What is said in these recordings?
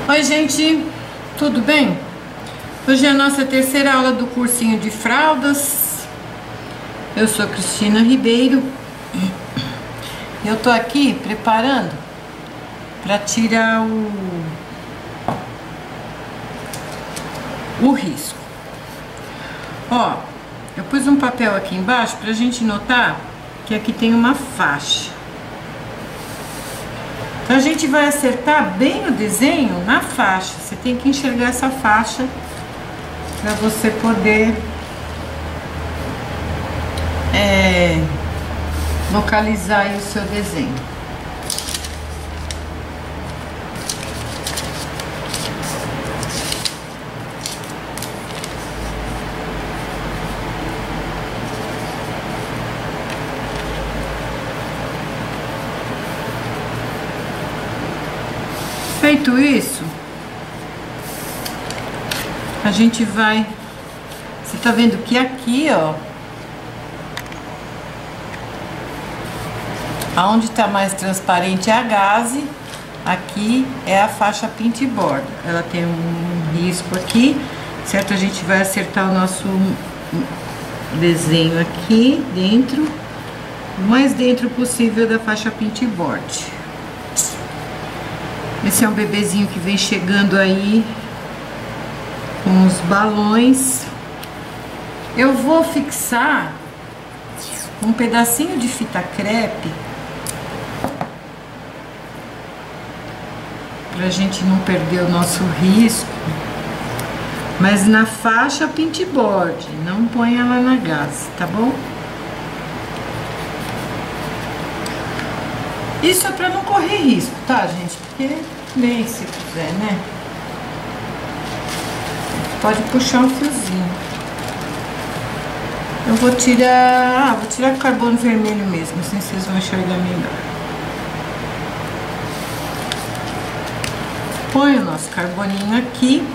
Oi, gente, tudo bem? Hoje é a nossa terceira aula do cursinho de fraldas. Eu sou Cristina Ribeiro e eu tô aqui preparando para tirar o risco. Ó, eu pus um papel aqui embaixo pra gente notar que aqui tem uma faixa. Então a gente vai acertar bem o desenho na faixa. Você tem que enxergar essa faixa para você poder localizar aí o seu desenho. Feito isso, a gente vai... Você tá vendo que aqui, ó, aonde tá mais transparente é a gaze, aqui é a faixa pintboard. Ela tem um risco aqui, certo? A gente vai acertar o nosso desenho aqui dentro, o mais dentro possível da faixa pintboard. Esse é um bebezinho que vem chegando aí com os balões. Eu vou fixar um pedacinho de fita crepe pra gente não perder o nosso risco, mas na faixa pintboard, não põe ela na gaze, tá bom? Isso é pra não correr risco, tá, gente? Porque nem se quiser, né? Pode puxar um fiozinho. Eu vou tirar... vou tirar com carbono vermelho mesmo, assim vocês vão enxergar melhor. Põe o nosso carboninho aqui.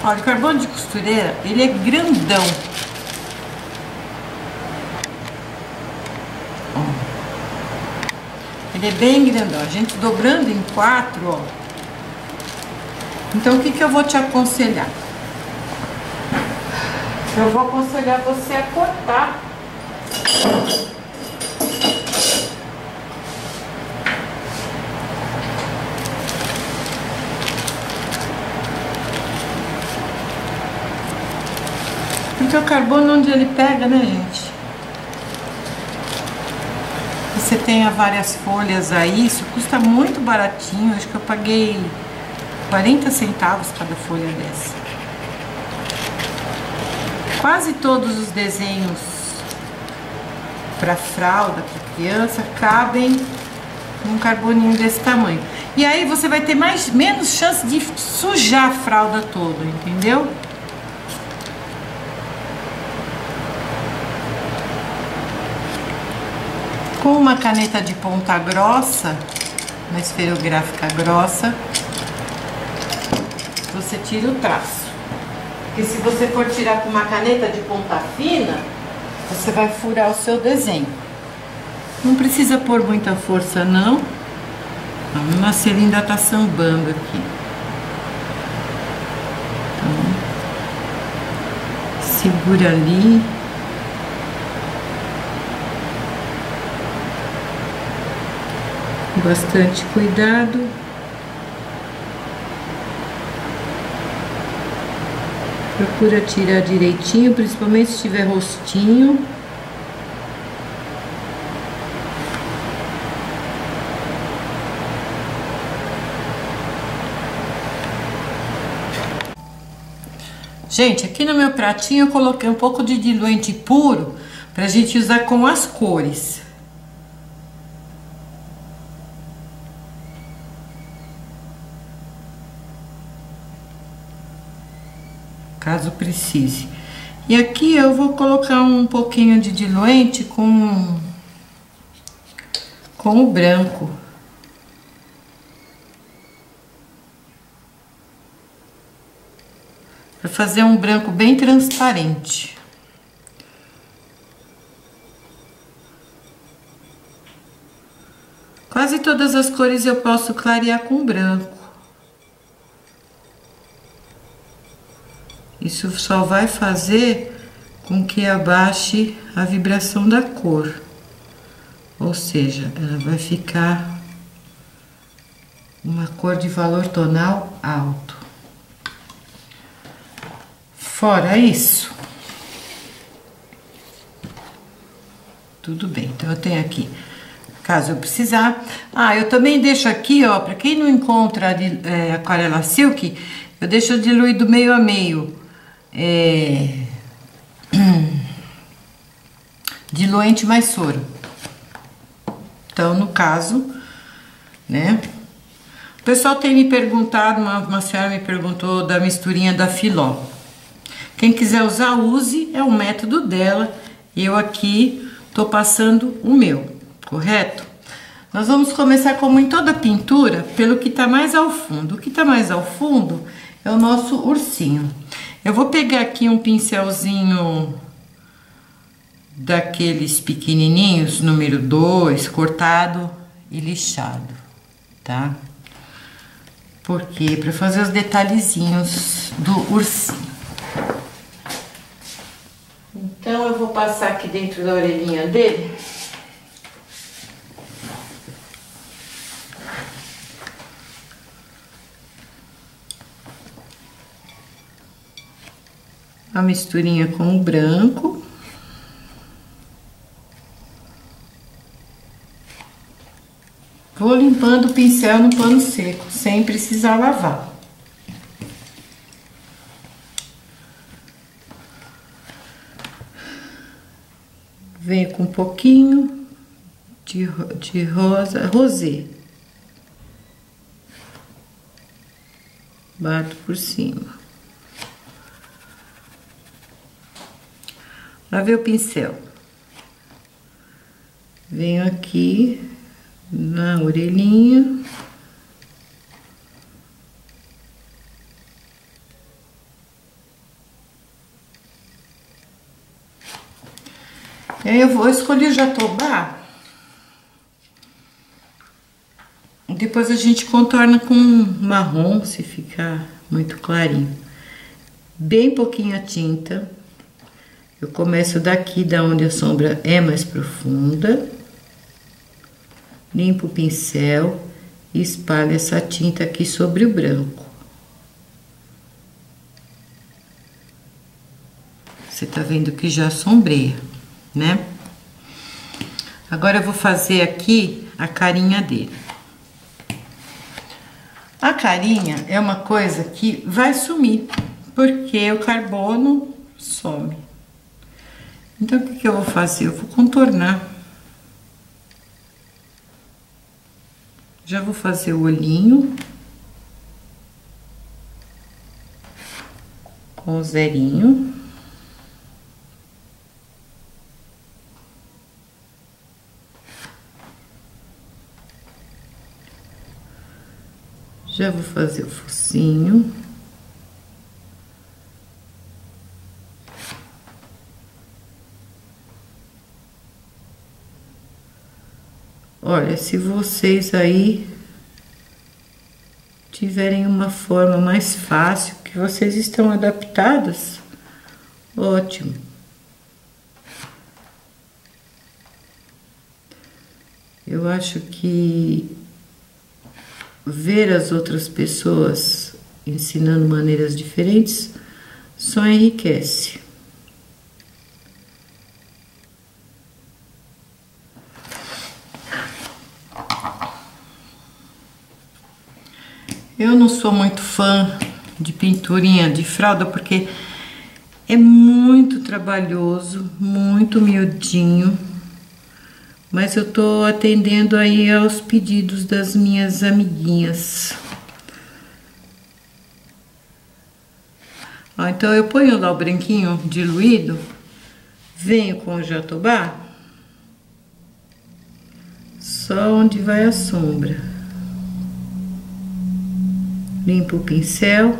Olha, o carbono de costureira, ele é grandão. Ele é bem grandão, a gente dobrando em 4, ó. Então, o que eu vou te aconselhar? Eu vou aconselhar você a cortar. Porque o carbono, onde ele pega, né, gente? Você tenha várias folhas aí, isso custa muito baratinho, acho que eu paguei 40 centavos cada folha dessa. Quase todos os desenhos para fralda, para criança, cabem num carboninho desse tamanho. E aí você vai ter menos chance de sujar a fralda toda, entendeu? Com uma caneta de ponta grossa, uma esferográfica grossa, você tira o traço. Porque se você for tirar com uma caneta de ponta fina, você vai furar o seu desenho. Não precisa pôr muita força, não. A nossa ainda tá sambando aqui. Então, segura ali. Bastante cuidado. Procura tirar direitinho, principalmente se tiver rostinho. Gente, aqui no meu pratinho eu coloquei um pouco de diluente puro pra gente usar com as cores. Caso precise. E aqui eu vou colocar um pouquinho de diluente com o branco. Para fazer um branco bem transparente. Quase todas as cores eu posso clarear com branco. Isso só vai fazer com que abaixe a vibração da cor. Ou seja, ela vai ficar uma cor de valor tonal alto. Fora isso, tudo bem. Então eu tenho aqui, caso eu precisar. Eu também deixo aqui, ó, para quem não encontra aquarela silk, eu deixo diluído meio a meio. Diluente mais soro. Então, no caso, né? O pessoal tem me perguntado, uma senhora me perguntou da misturinha da Filó. Quem quiser usar, use, é o método dela. Eu aqui tô passando o meu, correto? Nós vamos começar, como em toda pintura, pelo que tá mais ao fundo. O que tá mais ao fundo é o nosso ursinho. Eu vou pegar aqui um pincelzinho daqueles pequenininhos, número 2, cortado e lixado, tá? Porque para fazer os detalhezinhos do ursinho. Então eu vou passar aqui dentro da orelhinha dele. A misturinha com o branco. Vou limpando o pincel no pano seco, sem precisar lavar. Venho com um pouquinho de rosé. Bato por cima. Lavei o pincel. Venho aqui na orelhinha. E aí eu vou escolher o jatobá. Depois a gente contorna com marrom, se ficar muito clarinho. Bem pouquinho a tinta. Eu começo daqui, da onde a sombra é mais profunda. Limpo o pincel e espalho essa tinta aqui sobre o branco. Você tá vendo que já sombreia, né? Agora eu vou fazer aqui a carinha dele. A carinha é uma coisa que vai sumir, porque o carbono some. Então, o que eu vou fazer? Eu vou contornar. Já vou fazer o olhinho. Com o zerinho. Já vou fazer o focinho. Olha, se vocês aí tiverem uma forma mais fácil, que vocês estão adaptadas, ótimo. Eu acho que ver as outras pessoas ensinando maneiras diferentes só enriquece. Eu não sou muito fã de pinturinha de fralda, porque é muito trabalhoso, muito miudinho. Mas eu tô atendendo aí aos pedidos das minhas amiguinhas. Ó, então eu ponho lá o branquinho diluído, venho com o jatobá, só onde vai a sombra. Limpo o pincel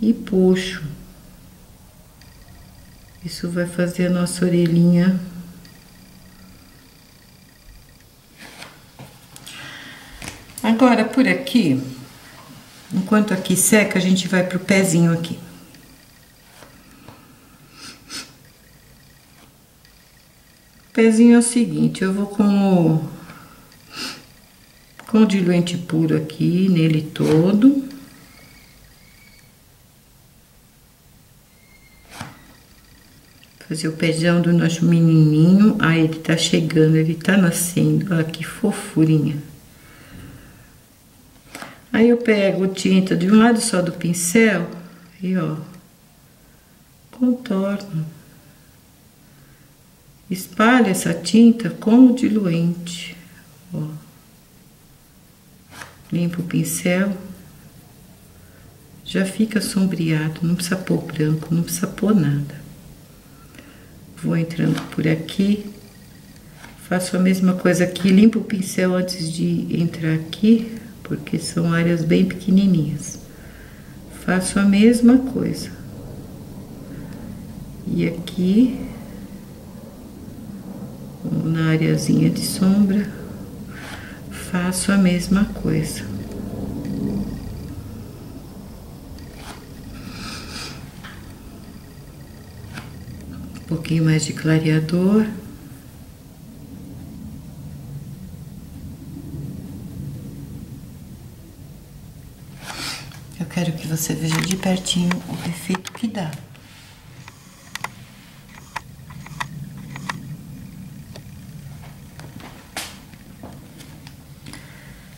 e puxo. Isso vai fazer a nossa orelhinha. Agora, por aqui, enquanto aqui seca, a gente vai pro pezinho aqui. pezinho é o seguinte, eu vou com o diluente puro aqui, nele todo. Fazer o pezão do nosso menininho. Aí ele tá chegando, ele tá nascendo. Olha que fofurinha. Aí eu pego tinta de um lado só do pincel e ó, contorno. Espalho essa tinta com o diluente, ó. Limpo o pincel. Já fica sombreado, não precisa pôr branco, não precisa pôr nada. Vou entrando por aqui. Faço a mesma coisa aqui, limpo o pincel antes de entrar aqui, porque são áreas bem pequenininhas. Faço a mesma coisa. E aqui, na areazinha de sombra, faço a mesma coisa. Um pouquinho mais de clareador. Eu quero que você veja de pertinho o efeito que dá.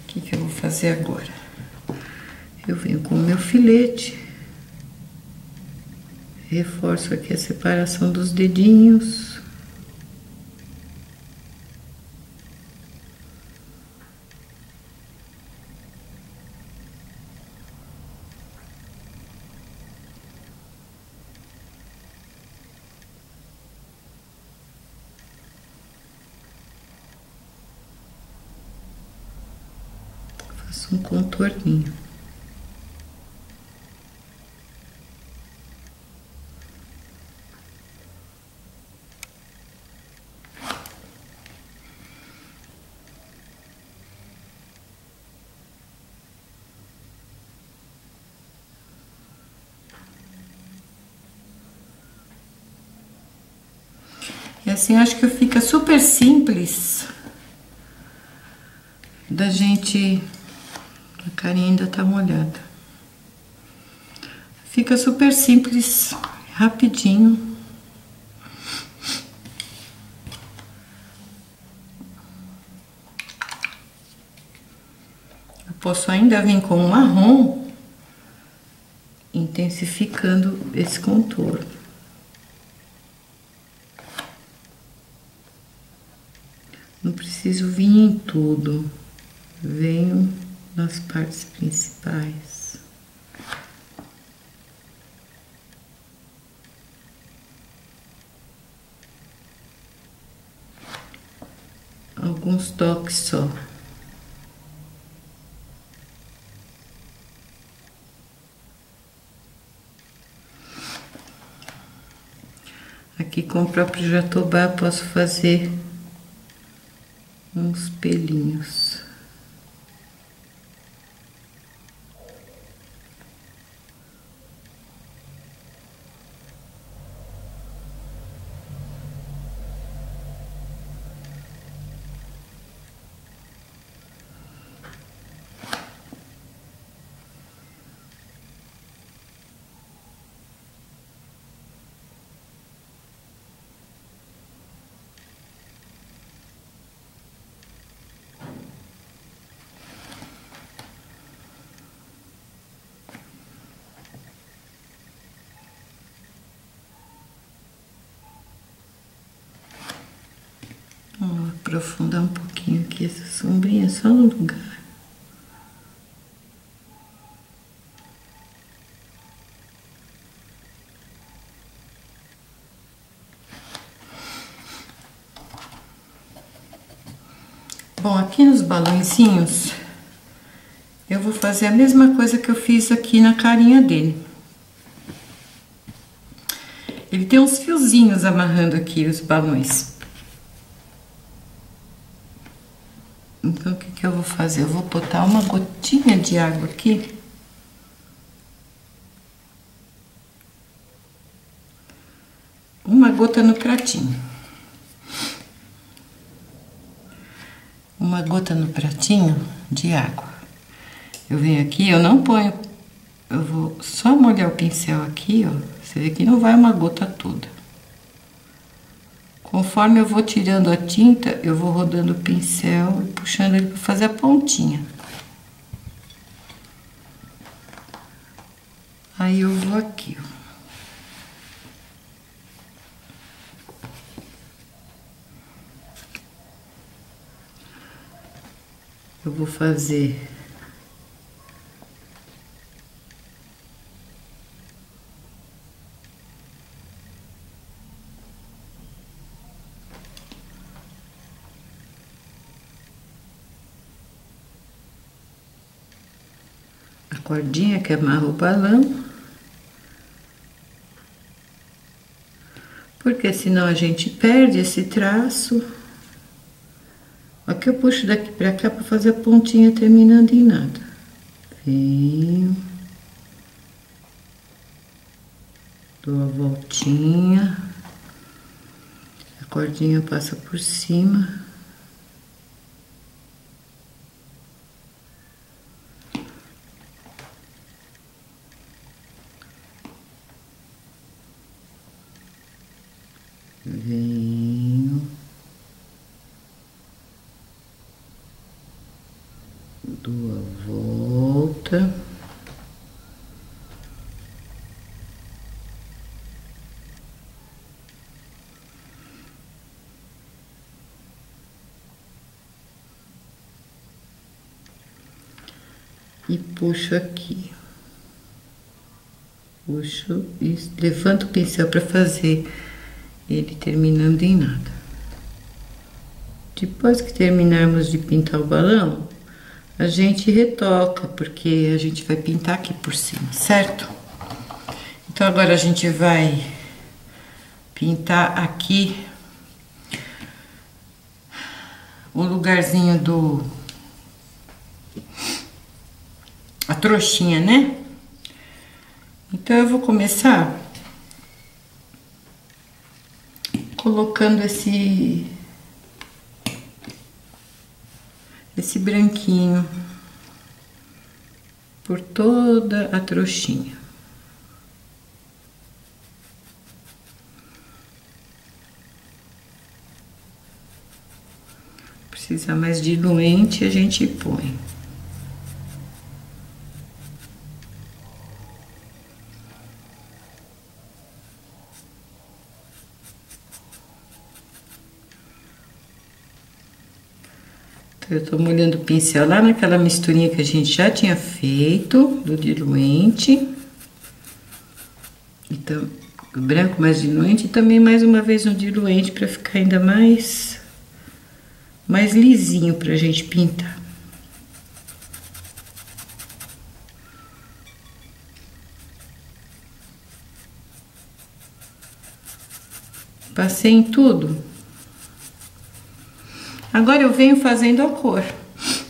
O que eu vou fazer agora? Eu venho com o meu filete, reforço aqui a separação dos dedinhos. Faço um contorninho. E assim, acho que fica super simples da gente... A carinha ainda tá molhada. Fica super simples, rapidinho. Eu posso ainda vir com um marrom, intensificando esse contorno. Não preciso vir em tudo, venho nas partes principais. Alguns toques só. Aqui com o próprio jatobá posso fazer uns pelinhos. Vou aprofundar um pouquinho aqui essa sombrinha, só no lugar. Bom, aqui nos balãozinhos, eu vou fazer a mesma coisa que eu fiz aqui na carinha dele. Ele tem uns fiozinhos amarrando aqui os balões. Então, o que eu vou fazer? Eu vou botar uma gotinha de água aqui. Uma gota no pratinho. uma gota no pratinho de água. Eu venho aqui, eu não ponho, eu vou só molhar o pincel aqui, ó. Você vê que não vai uma gota toda. Conforme eu vou tirando a tinta, eu vou rodando o pincel e puxando ele para fazer a pontinha. Aí eu vou aqui, ó. Eu vou fazer a cordinha que amarra o balão, porque senão a gente perde esse traço. Aqui eu puxo daqui pra cá pra fazer a pontinha terminando em nada. Venho. Dou a voltinha. A cordinha passa por cima. Venho. Dou a volta. E puxo aqui. Puxo e levanto o pincel para fazer ele terminando em nada. Depois que terminarmos de pintar o balão, a gente retoca, porque a gente vai pintar aqui por cima, certo? Então agora a gente vai pintar aqui o lugarzinho a trouxinha, né? Então eu vou começar colocando esse branquinho por toda a trouxinha. Precisa mais diluente, a gente põe. Eu tô molhando o pincel lá naquela misturinha que a gente já tinha feito, do diluente. Então, o branco mais diluente e também mais uma vez um diluente para ficar ainda mais lisinho pra gente pintar. Passei em tudo. Agora eu venho fazendo a cor.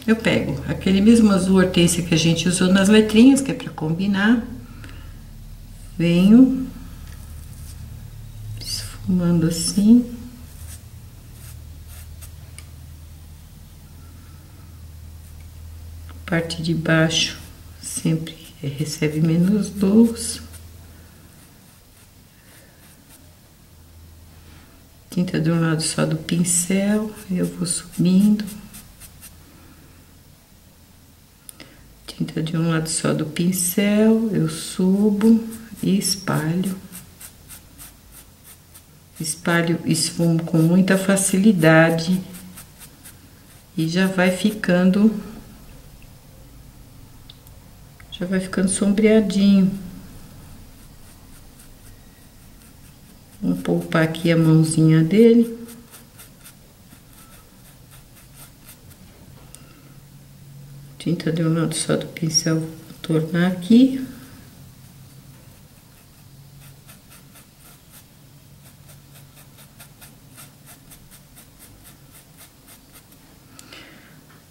Eu pego aquele mesmo azul hortência que a gente usou nas letrinhas, que é para combinar. Venho esfumando assim. A parte de baixo sempre recebe menos luz. Tinta de um lado só do pincel, eu vou subindo. Tinta de um lado só do pincel, eu subo e espalho. Espalho, esfumo com muita facilidade e já vai ficando sombreadinho. Vamos poupar aqui a mãozinha dele. Tinta de um lado só do pincel, vou tornar aqui.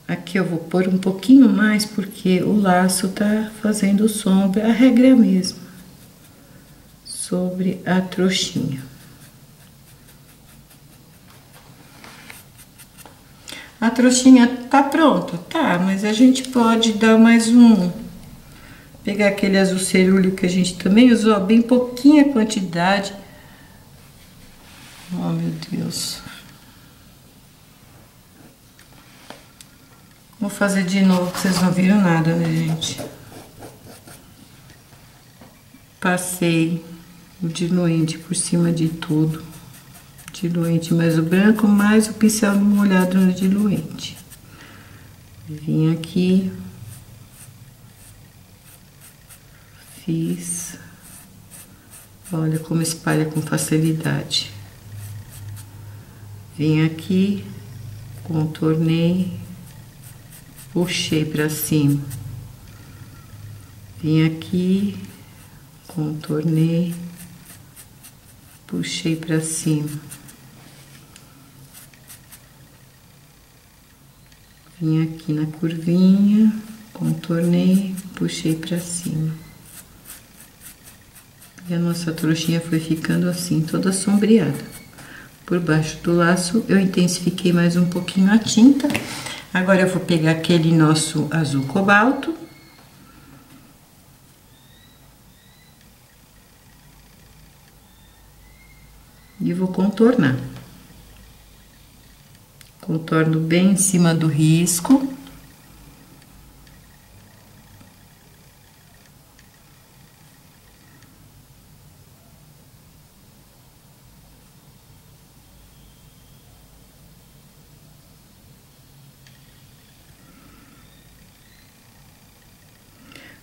Aqui eu vou pôr um pouquinho mais, porque o laço tá fazendo sombra, a regra é a mesma. Sobre a trouxinha. A trouxinha tá pronta? Tá, mas a gente pode dar mais um. Pegar aquele azul cerúleo que a gente também usou, ó, bem pouquinha quantidade. Oh, meu Deus. Vou fazer de novo, que vocês não viram nada, né, gente? Passei o diluente por cima de tudo. Diluente mais o branco, mais o pincel molhado no diluente. Vim aqui. Fiz. Olha como espalha com facilidade. Vim aqui, contornei, puxei pra cima. Vim aqui, contornei, puxei pra cima. Vim aqui na curvinha, contornei, puxei pra cima. E a nossa trouxinha foi ficando assim, toda sombreada. Por baixo do laço, eu intensifiquei mais um pouquinho a tinta. Agora eu vou pegar aquele nosso azul cobalto. E vou contornar. Contorno bem em cima do risco.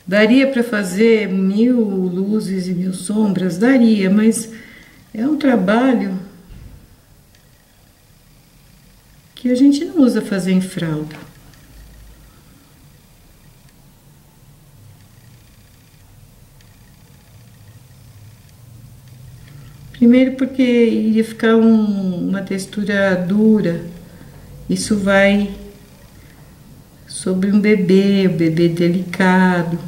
Daria para fazer 1000 luzes e 1000 sombras? Daria, mas é um trabalho que a gente não usa fazer em fralda. Primeiro porque iria ficar uma textura dura. Isso vai sobre um bebê, o bebê delicado.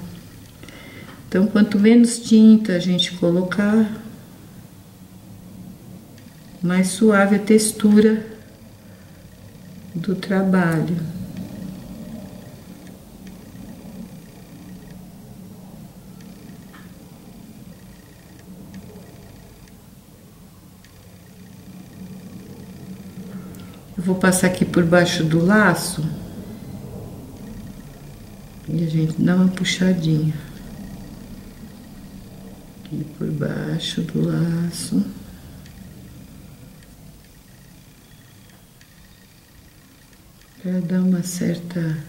Então, quanto menos tinta a gente colocar, mais suave a textura do trabalho. Eu vou passar aqui por baixo do laço e a gente dá uma puxadinha aqui por baixo do laço. Para dar uma certa...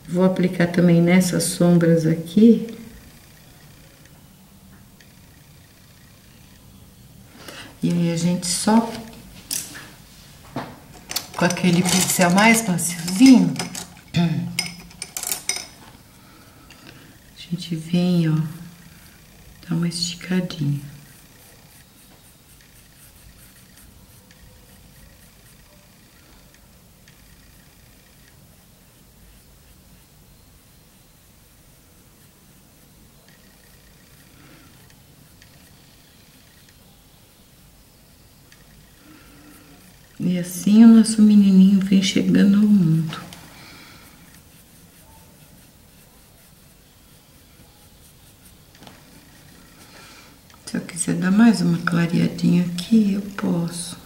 Vou aplicar também nessas sombras aqui. E aí a gente só... Com aquele pincel mais maciozinho, a gente vem, ó, dá uma esticadinha. E assim o nosso menininho vem chegando ao mundo. Se eu quiser dar mais uma clareadinha aqui, eu posso.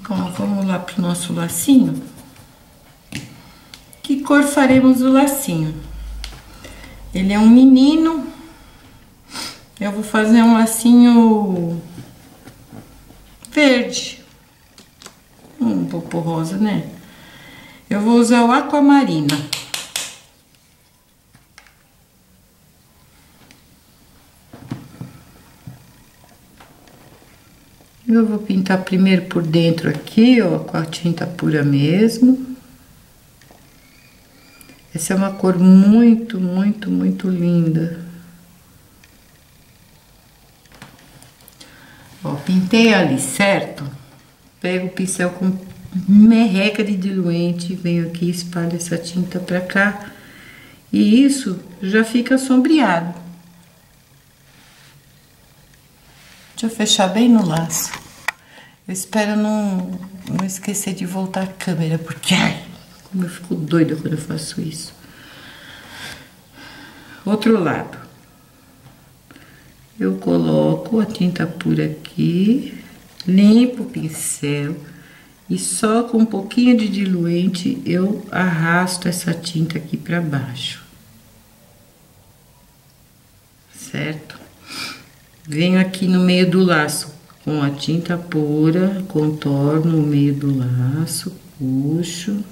Bom, vamos lá pro nosso lacinho. Que cor faremos o lacinho? Ele é um menino. Eu vou fazer um lacinho verde. Um pouco rosa, né? Eu vou usar o aquamarina. Eu vou pintar primeiro por dentro aqui, ó, com a tinta pura mesmo. Essa é uma cor muito, muito, muito linda. Ó, pintei ali, certo? Pego o pincel com merreca de diluente, venho aqui, espalho essa tinta pra cá, e isso já fica sombreado. Deixa eu fechar bem no laço. Eu espero não esquecer de voltar a câmera, porque ai, como eu fico doida quando eu faço isso. Outro lado. Eu coloco a tinta pura aqui, limpo o pincel e só com um pouquinho de diluente eu arrasto essa tinta aqui para baixo. Certo? Venho aqui no meio do laço com a tinta pura, contorno o meio do laço, puxo.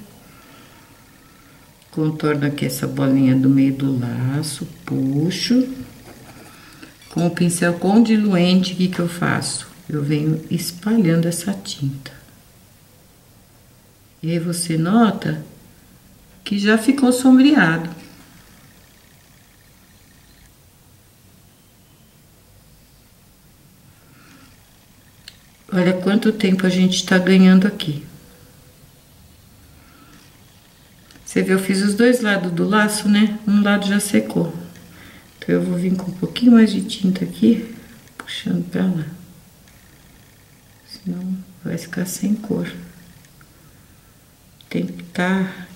Contorno aqui essa bolinha do meio do laço, puxo. Com o pincel com diluente, o que eu faço? Eu venho espalhando essa tinta. E aí você nota que já ficou sombreado. Olha quanto tempo a gente tá ganhando aqui. Você vê, eu fiz os dois lados do laço, né? Um lado já secou. Então, eu vou vir com um pouquinho mais de tinta aqui, puxando pra lá. Senão vai ficar sem cor. Tem que estar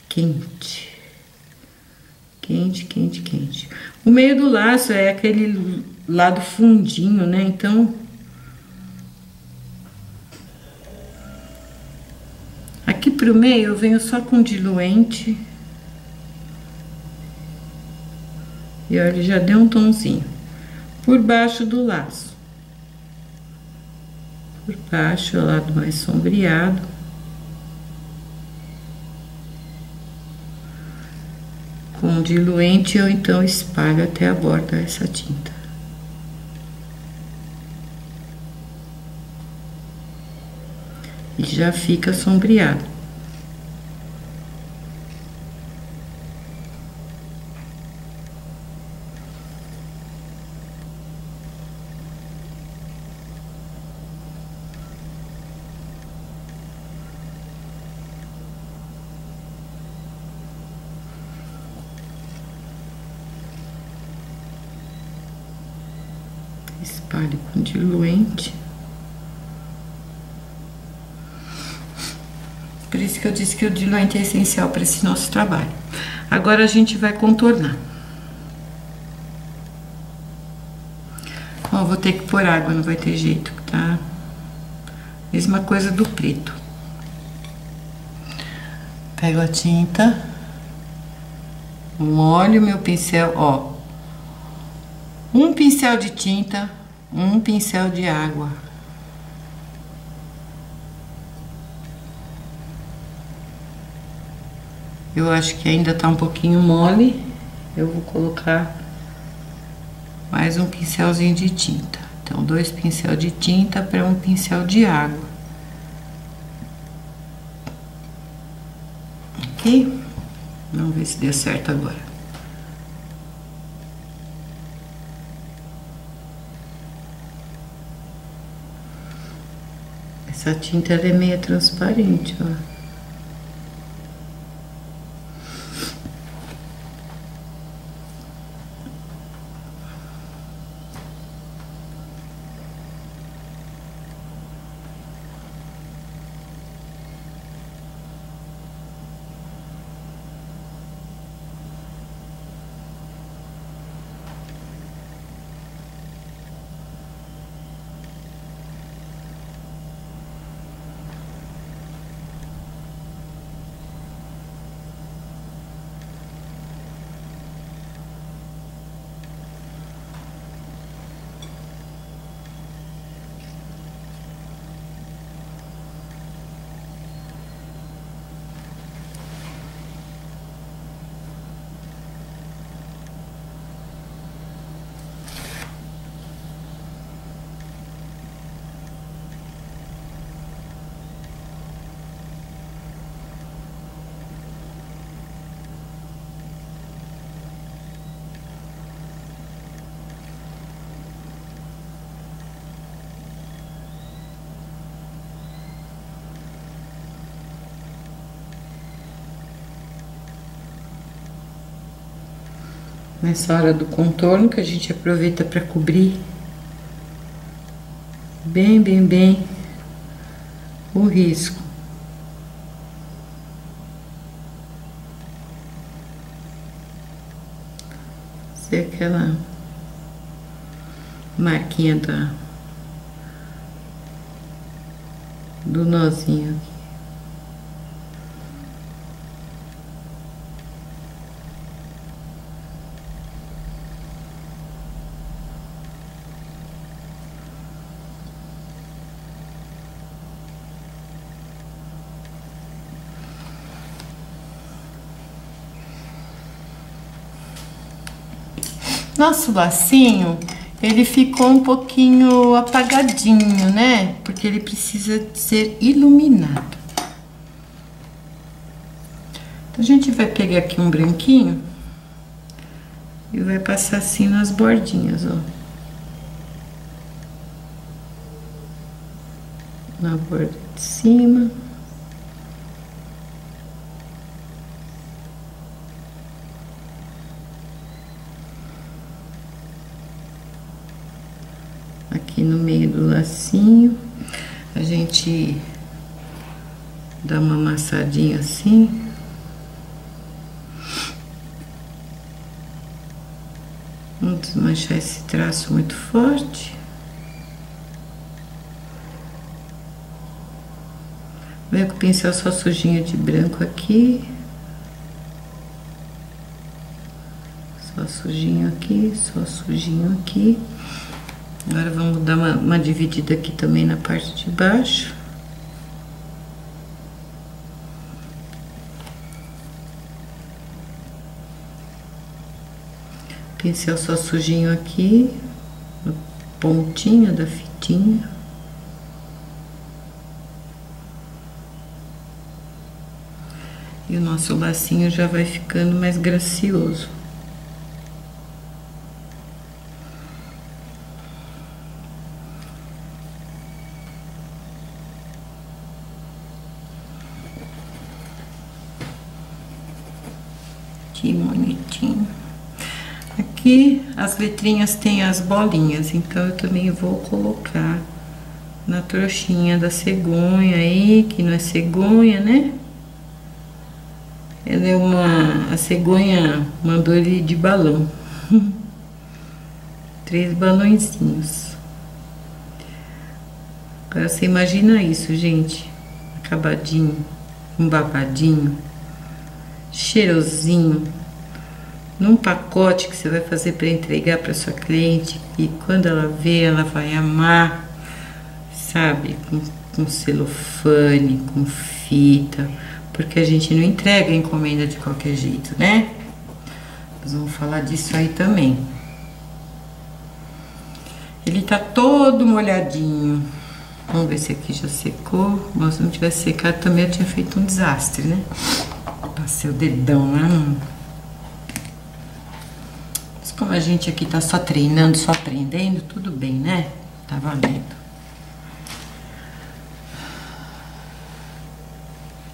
quente. Quente, quente, quente. O meio do laço é aquele lado fundinho, né? Então, aqui pro meio eu venho só com diluente. E olha, ele já deu um tonzinho. Por baixo do laço. Por baixo é o lado mais sombreado. Com diluente eu então espalho até a borda essa tinta. E já fica sombreado. Espalho com diluente. Por isso que eu disse que o diluente é essencial para esse nosso trabalho. Agora a gente vai contornar. Ó, vou ter que pôr água, não vai ter jeito, tá? Mesma coisa do preto. Pego a tinta, molho meu pincel, ó. Um pincel de tinta, um pincel de água. Eu acho que ainda tá um pouquinho mole. Eu vou colocar mais um pincelzinho de tinta. Então, 2 pincéis de tinta para um pincel de água. Ok? Vamos ver se deu certo agora. Essa tinta ela é meio transparente, ó. nessa hora do contorno, que a gente aproveita para cobrir bem o risco. Ser aquela marquinha do nozinho aqui. Nosso lacinho, ele ficou um pouquinho apagadinho, né? Porque ele precisa ser iluminado. Então, a gente vai pegar aqui um branquinho e vai passar assim nas bordinhas, ó. Na borda de cima. Aqui no meio do lacinho, a gente dá uma amassadinha assim. Vamos desmanchar esse traço muito forte. Venho com o pincel só sujinho de branco aqui. Só sujinho aqui, só sujinho aqui. Agora vamos dar uma dividida aqui também na parte de baixo. Pincel só sujinho aqui, no pontinho da fitinha. E o nosso lacinho já vai ficando mais gracioso. Que bonitinho. Aqui as letrinhas têm as bolinhas, então eu também vou colocar na trouxinha da cegonha aí, que não é cegonha, né? Ela é a cegonha mandou ele de balão. 3 balõezinhos. Agora você imagina isso, gente. Acabadinho, um babadinho, cheirosinho, num pacote que você vai fazer para entregar para sua cliente, e quando ela vê, ela vai amar, sabe? Com celofane, com fita, porque a gente não entrega a encomenda de qualquer jeito, né? Nós vamos falar disso aí também. Ele tá todo molhadinho. Vamos ver se aqui já secou. Mas se não tivesse secado também eu tinha feito um desastre, né? Passei o dedão lá. Mas como a gente aqui tá só treinando, só aprendendo, tudo bem, né? Tá valendo.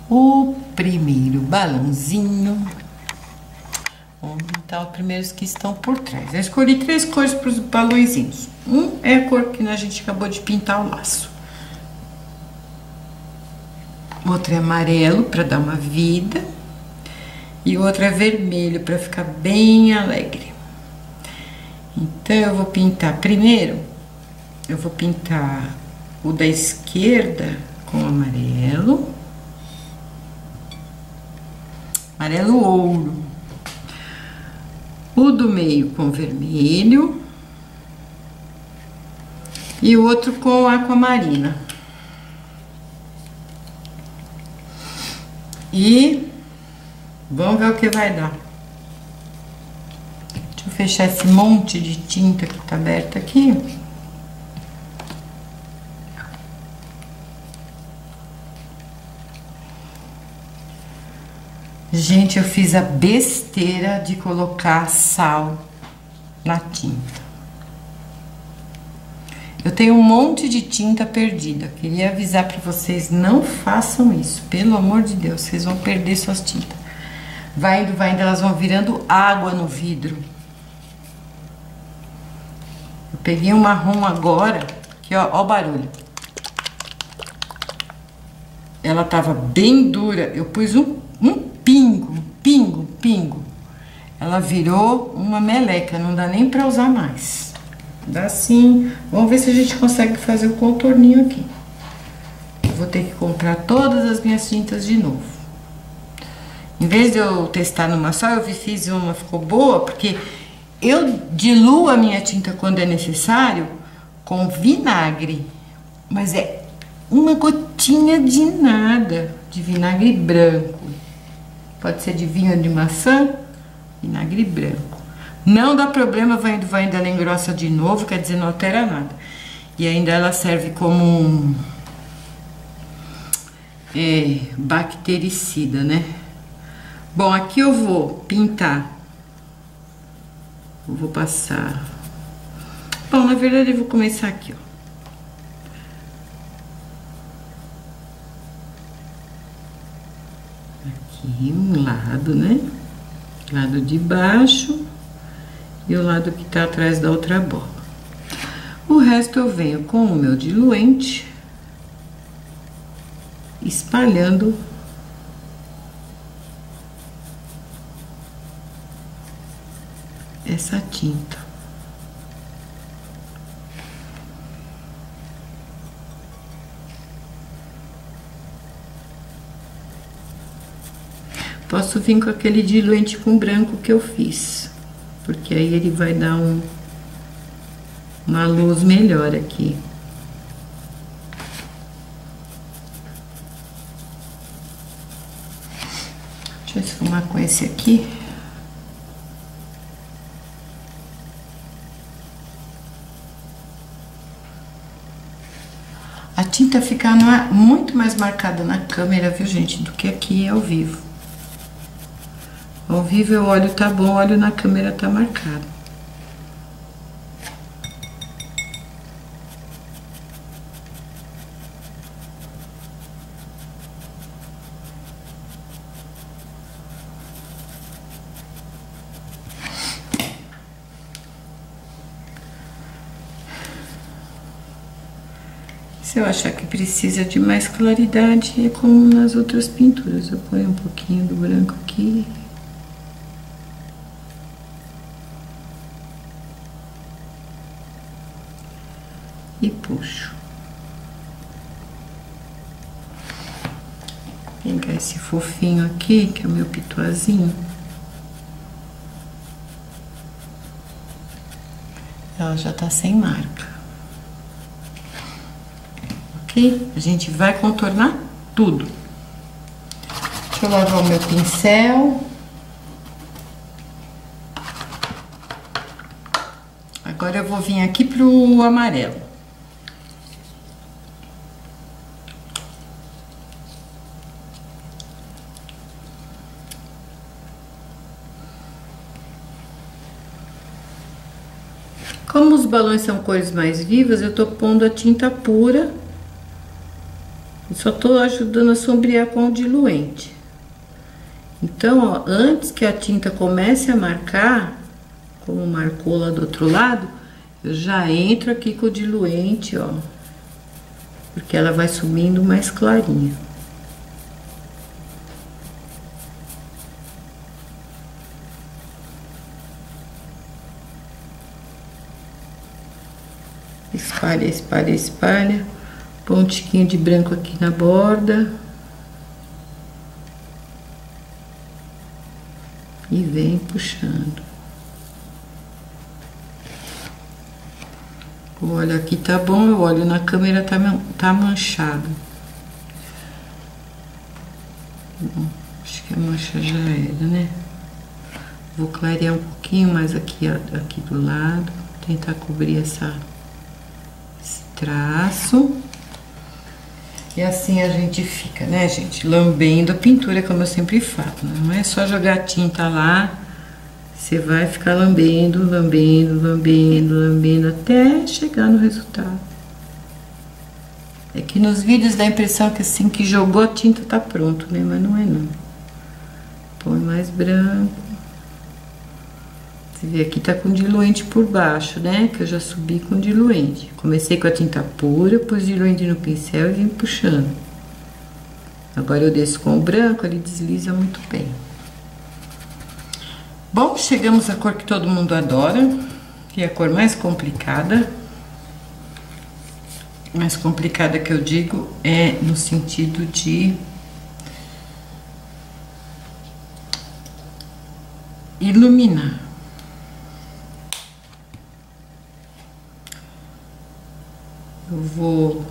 O primeiro balãozinho. Vamos pintar os primeiros que estão por trás. Eu escolhi 3 cores para os balõezinhos. Um é a cor que a gente acabou de pintar o laço. Outro é amarelo para dar uma vida. E outro é vermelho para ficar bem alegre. Então eu vou pintar primeiro. Eu vou pintar o da esquerda com amarelo. Amarelo ouro. O do meio com vermelho. E o outro com aquamarina. E vamos ver o que vai dar. Deixa eu fechar esse monte de tinta que tá aberta aqui. Gente, eu fiz a besteira de colocar sal na tinta. Eu tenho um monte de tinta perdida. Queria avisar para vocês, não façam isso. Pelo amor de Deus, vocês vão perder suas tintas. Vai indo, elas vão virando água no vidro. peguei um marrom agora, que ó o barulho. Ela tava bem dura, eu pus um pingo. Ela virou uma meleca, não dá nem pra usar mais. Dá sim. Vamos ver se a gente consegue fazer o contorninho aqui. Eu vou ter que comprar todas as minhas tintas de novo. Em vez de eu testar numa só, eu fiz uma, ficou boa, porque eu diluo a minha tinta quando é necessário com vinagre. Mas é uma gotinha de nada, de vinagre branco. Pode ser de vinho de maçã, vinagre branco. Não dá problema, vai indo, ela engrossa de novo, quer dizer, não altera nada. E ainda ela serve como bactericida, né? Bom, aqui eu vou pintar. Eu vou passar. Bom, na verdade eu vou começar aqui, ó. Aqui um lado, né? Lado de baixo e o lado que tá atrás da outra bola. O resto eu venho com o meu diluente, espalhando essa tinta. Posso vir com aquele diluente com branco que eu fiz, porque aí ele vai dar uma luz melhor aqui. Deixa eu esfumar com esse aqui. A tinta fica muito mais marcada na câmera, viu, gente, do que aqui ao vivo. Ao vivo o óleo tá bom, o óleo na câmera tá marcado. Se eu achar que precisa de mais claridade, é como nas outras pinturas. Eu ponho um pouquinho do branco aqui. E puxo. Vou pegar esse fofinho aqui, que é o meu pituazinho. Ela já tá sem marca. Ok? A gente vai contornar tudo. Deixa eu lavar o meu pincel. Agora eu vou vir aqui pro amarelo. Como os balões são cores mais vivas, eu tô pondo a tinta pura. Eu só tô ajudando a sombrear com o diluente. Então, ó, antes que a tinta comece a marcar, como marcou lá do outro lado, eu já entro aqui com o diluente, ó. Porque ela vai subindo mais clarinha. Espalha, espalha, espalha. Põe um tiquinho de branco aqui na borda. E vem puxando. O óleo aqui tá bom, o óleo na câmera tá manchado. Bom, acho que a mancha já era, né? Vou clarear um pouquinho mais aqui, ó, aqui do lado. Tentar cobrir esse traço. E assim a gente fica, né, gente? Lambendo a pintura, como eu sempre falo. Não é só jogar tinta lá. Você vai ficar lambendo, lambendo, lambendo, lambendo, até chegar no resultado. É que nos vídeos dá a impressão que assim que jogou a tinta tá pronto, né? Mas não é não. Põe mais branco. Você vê, aqui tá com diluente por baixo, né? Que eu já subi com diluente. Comecei com a tinta pura, pus diluente no pincel e vim puxando. Agora eu desço com o branco, ele desliza muito bem. Bom, chegamos à cor que todo mundo adora, que é a cor mais complicada. Mais complicada que eu digo é no sentido de iluminar. Eu vou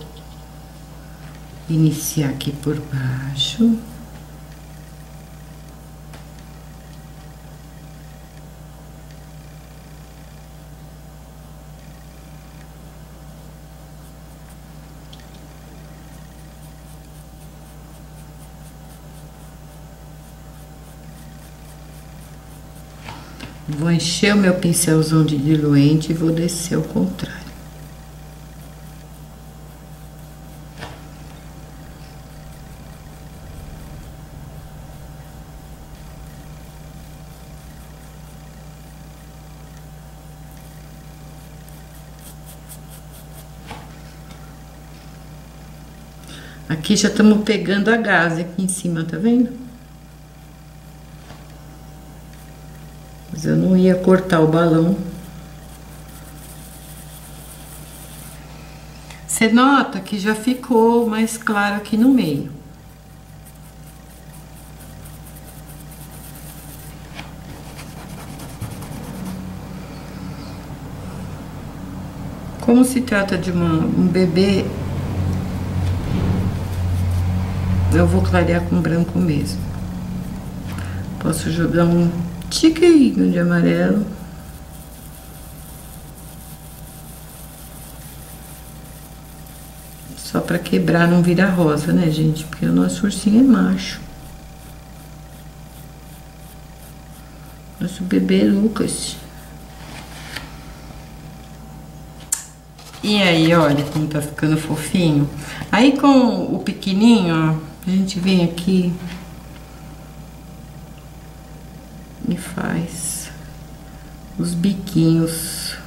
iniciar aqui por baixo. Vou encher o meu pincelzão de diluente e vou descer ao contrário. Aqui já estamos pegando a gaze aqui em cima, tá vendo? Mas eu não ia cortar o balão. Você nota que já ficou mais claro aqui no meio. Como se trata de um bebê, eu vou clarear com branco mesmo. Posso jogar um tiquinho de amarelo. Só pra quebrar, não virar rosa, né, gente? Porque o nosso ursinho é macho. Nosso bebê Lucas. E aí, olha como tá ficando fofinho. Aí com o pequenininho, ó, a gente vem aqui e faz os biquinhos.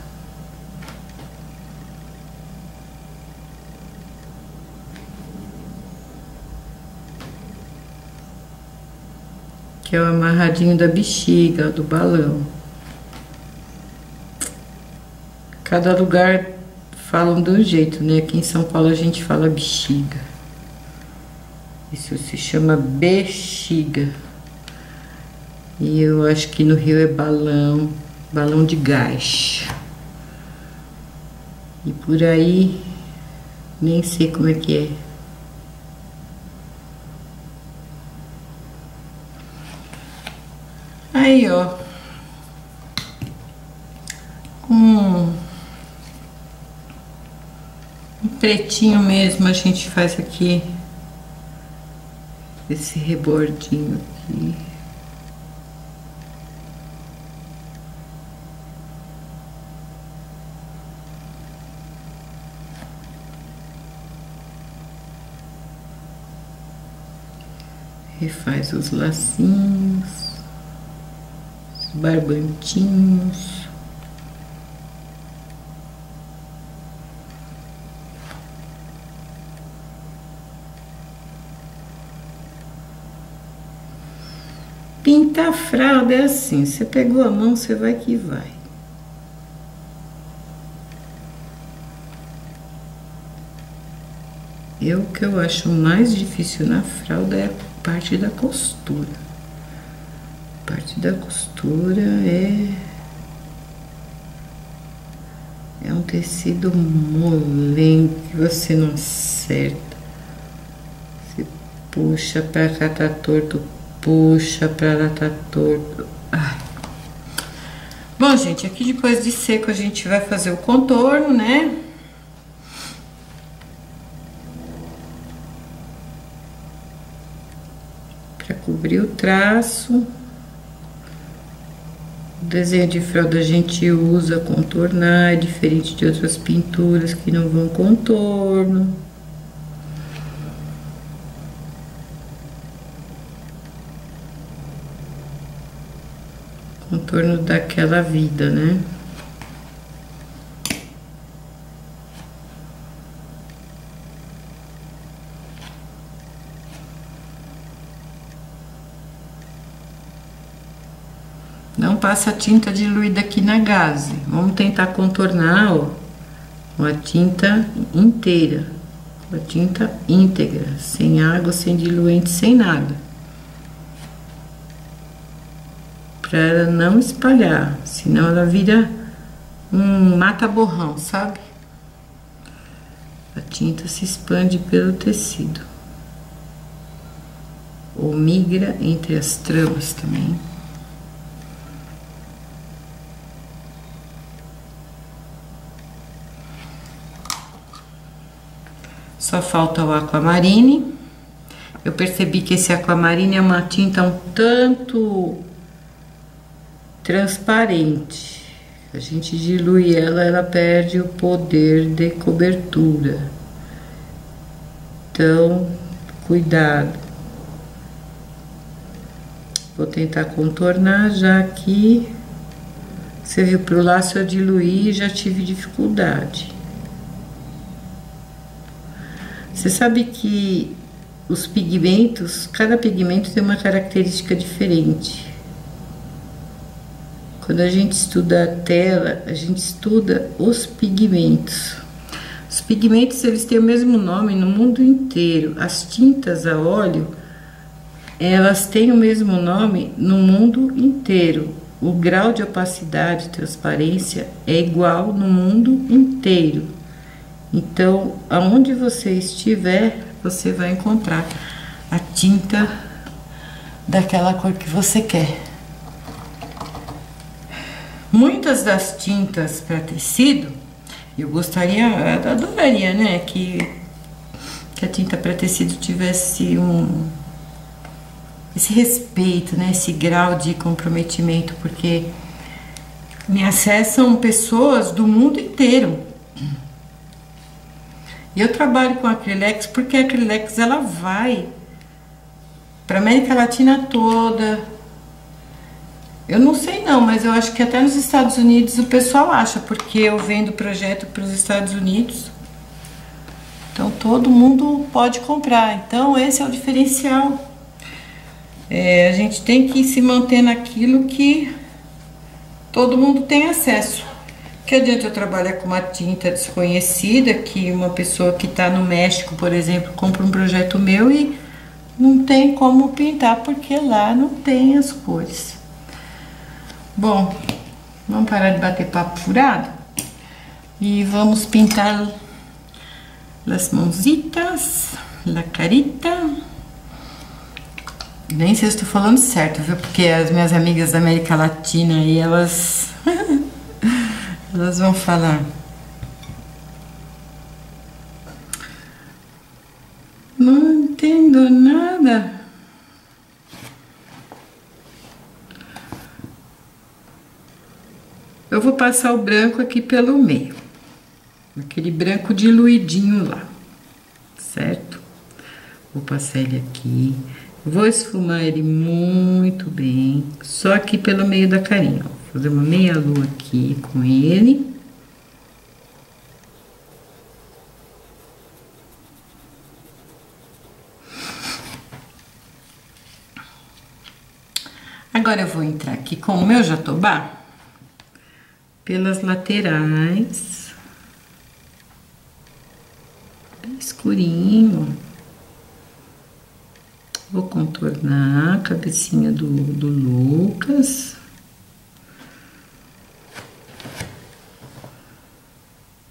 Que é o amarradinho da bexiga, do balão. Cada lugar falam de um jeito, né? Aqui em São Paulo a gente fala bexiga. Isso se chama bexiga. E eu acho que no Rio é balão, balão de gás. E por aí, nem sei como é que é. Aí, ó. Um pretinho mesmo a gente faz aqui. Esse rebordinho aqui. Refaz os lacinhos, os barbantinhos. Pintar a fralda é assim, você pegou a mão, você vai que vai. O que eu acho mais difícil na fralda é a parte da costura. A parte da costura é um tecido molengo que você não acerta. Você puxa pra cá tá torto, puxa pra lá tá torto. Ai. Bom, gente, aqui depois de seco a gente vai fazer o contorno, né? Pra cobrir o traço. O desenho de fralda a gente usa contornar, é diferente de outras pinturas que não vão contorno. contorno daquela vida, né? Não passa a tinta diluída aqui na gaze. Vamos tentar contornar, ó, com a tinta inteira, com a tinta íntegra, sem água, sem diluente, sem nada. Para ela não espalhar, senão ela vira um mata-borrão, sabe? A tinta se expande pelo tecido. Ou migra entre as tramas também. Só falta o aquamarine. Eu percebi que esse aquamarine é uma tinta um tanto transparente. A gente dilui ela, ela perde o poder de cobertura. Então, cuidado. Vou tentar contornar, já que você viu pro laço eu diluí e já tive dificuldade. Você sabe que os pigmentos, cada pigmento tem uma característica diferente. Quando a gente estuda a tela, a gente estuda os pigmentos. Os pigmentos, eles têm o mesmo nome no mundo inteiro. As tintas a óleo, elas têm o mesmo nome no mundo inteiro. O grau de opacidade e transparência é igual no mundo inteiro. Então, aonde você estiver, você vai encontrar a tinta daquela cor que você quer. Muitas das tintas para tecido, eu adoraria, né, que a tinta para tecido tivesse esse respeito, né, esse grau de comprometimento, porque me acessam pessoas do mundo inteiro. E eu trabalho com acrylex porque a acrylex ela vai para América Latina toda. Eu não sei não, mas eu acho que até nos Estados Unidos o pessoal acha, porque eu vendo projeto para os Estados Unidos. Então todo mundo pode comprar. Então esse é o diferencial. A gente tem que se manter naquilo que todo mundo tem acesso. Que adianta eu trabalhar com uma tinta desconhecida, que uma pessoa que está no México, por exemplo, compra um projeto meu e não tem como pintar, porque lá não tem as cores. Bom, vamos parar de bater papo furado e vamos pintar as mãozitas, a carita. Nem sei se estou falando certo, viu? Porque as minhas amigas da América Latina aí, elas vão falar. Não entendo nada. Eu vou passar o branco aqui pelo meio. Aquele branco diluidinho lá, certo? Vou passar ele aqui. Vou esfumar ele muito bem, só aqui pelo meio da carinha, ó. Fazer uma meia lua aqui com ele. Agora eu vou entrar aqui com o meu jatobá pelas laterais, bem escurinho. Vou contornar a cabecinha do Lucas.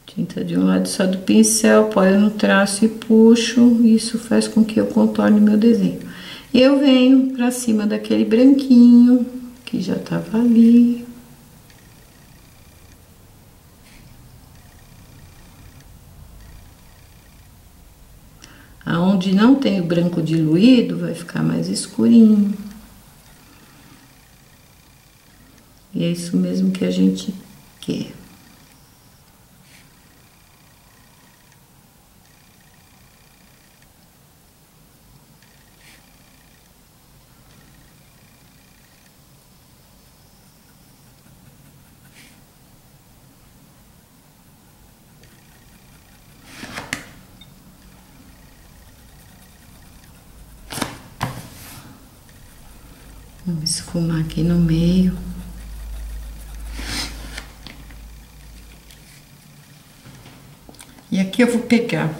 Tinta de um lado só do pincel, apoio no traço e puxo. Isso faz com que eu contorne meu desenho. Eu venho pra cima daquele branquinho que já tava ali. Aonde não tem o branco diluído, vai ficar mais escurinho. E é isso mesmo que a gente quer. Vamos esfumar aqui no meio. E aqui eu vou pegar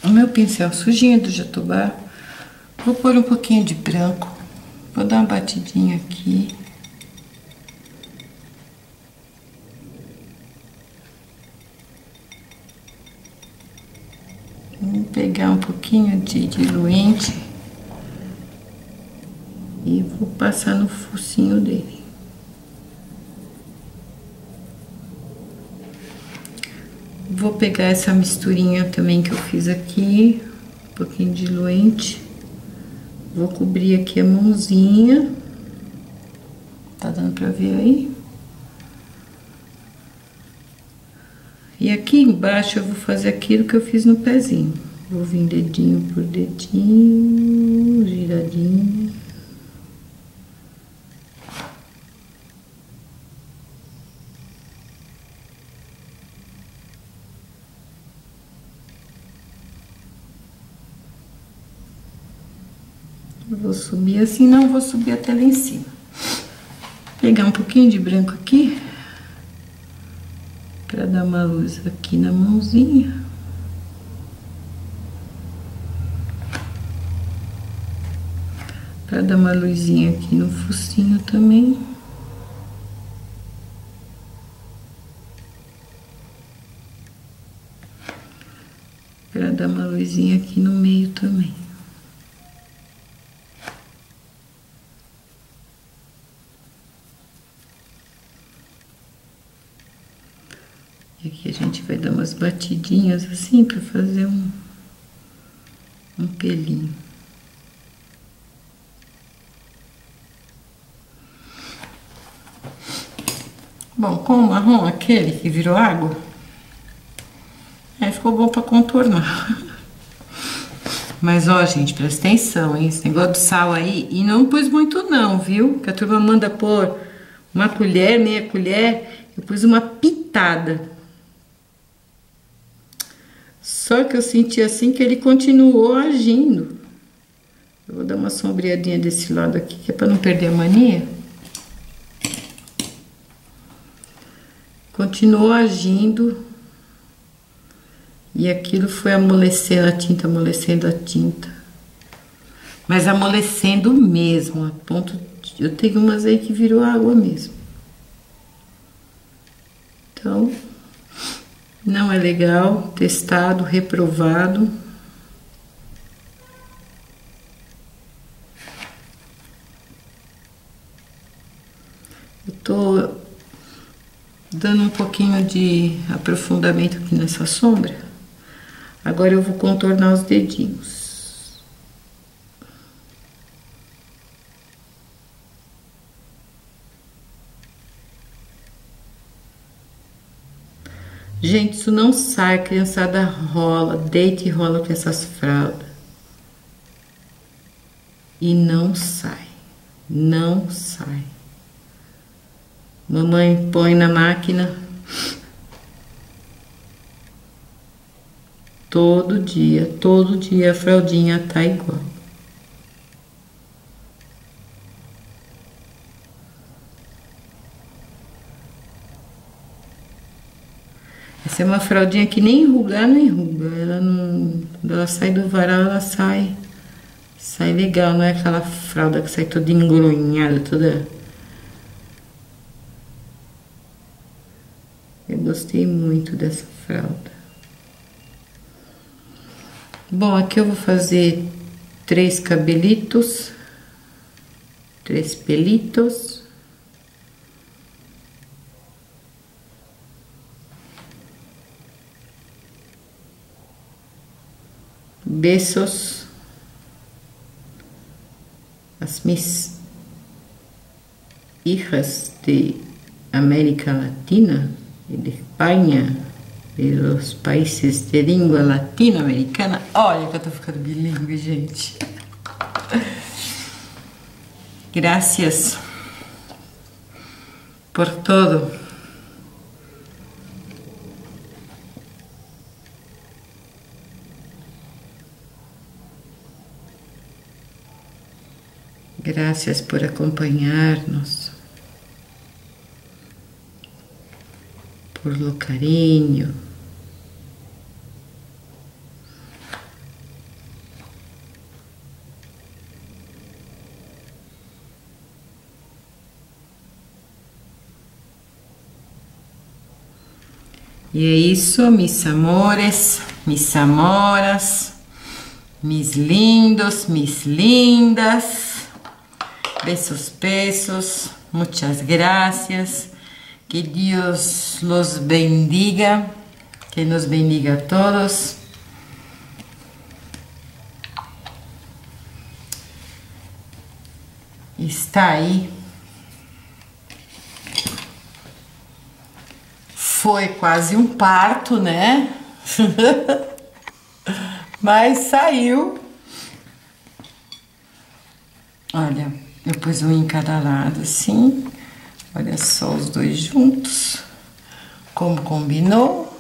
o meu pincel sujinho do Jatobá, vou pôr um pouquinho de branco, vou dar uma batidinha aqui. Vou pegar um pouquinho de diluente e vou passar no focinho dele. Vou pegar essa misturinha também que eu fiz aqui, um pouquinho de diluente. Vou cobrir aqui a mãozinha. Tá dando pra ver aí? E aqui embaixo eu vou fazer aquilo que eu fiz no pezinho. Vou vir dedinho por dedinho, giradinho. Vou subir assim, não vou subir até lá em cima. Pegar um pouquinho de branco aqui, para dar uma luz aqui na mãozinha. Para dar uma luzinha aqui no focinho também. Para dar uma luzinha aqui no meio também. E aqui a gente vai dar umas batidinhas assim para fazer um pelinho. Bom, com o marrom aquele que virou água, aí ficou bom para contornar. Mas ó, gente, presta atenção, hein? Esse negócio do sal aí, e não pus muito não, viu? Que a turma manda pôr uma colher, meia colher, eu pus uma pitada. Só que eu senti assim que ele continuou agindo. Eu vou dar uma sombreadinha desse lado aqui, que é para não perder a mania. Continuou agindo. E aquilo foi amolecendo a tinta, amolecendo a tinta. Mas amolecendo mesmo, a ponto de... Eu tenho umas aí que virou água mesmo. Então, não é legal, testado, reprovado. Eu tô dando um pouquinho de aprofundamento aqui nessa sombra. Agora eu vou contornar os dedinhos. Gente, isso não sai, criançada rola, deita e rola com essas fraldas. E não sai, não sai. Mamãe põe na máquina todo dia a fraldinha tá igual. Essa é uma fraldinha que nem enrugar, não enruga. Ela não, quando ela sai do varal, ela sai legal, não é aquela fralda que sai toda engrunhada, toda. Eu gostei muito dessa fralda. Bom, aqui eu vou fazer 3 cabelitos, 3 pelitos. Besos. As mis hijas de América Latina e de Espanha, de los países de língua latino-americana. Olha que eu tô ficando bilíngue, gente. Gracias por todo. Graças por acompanhar-nos, por lo carinho. E é isso, mis amores, mis amoras, mis lindos, mis lindas. Besos, besos, muchas gracias. Que Dios los bendiga, que nos bendiga a todos. Está aí. Foi quase um parto, né? Mas saiu. Olha, eu pus um em cada lado assim. Olha só os dois juntos. Como combinou.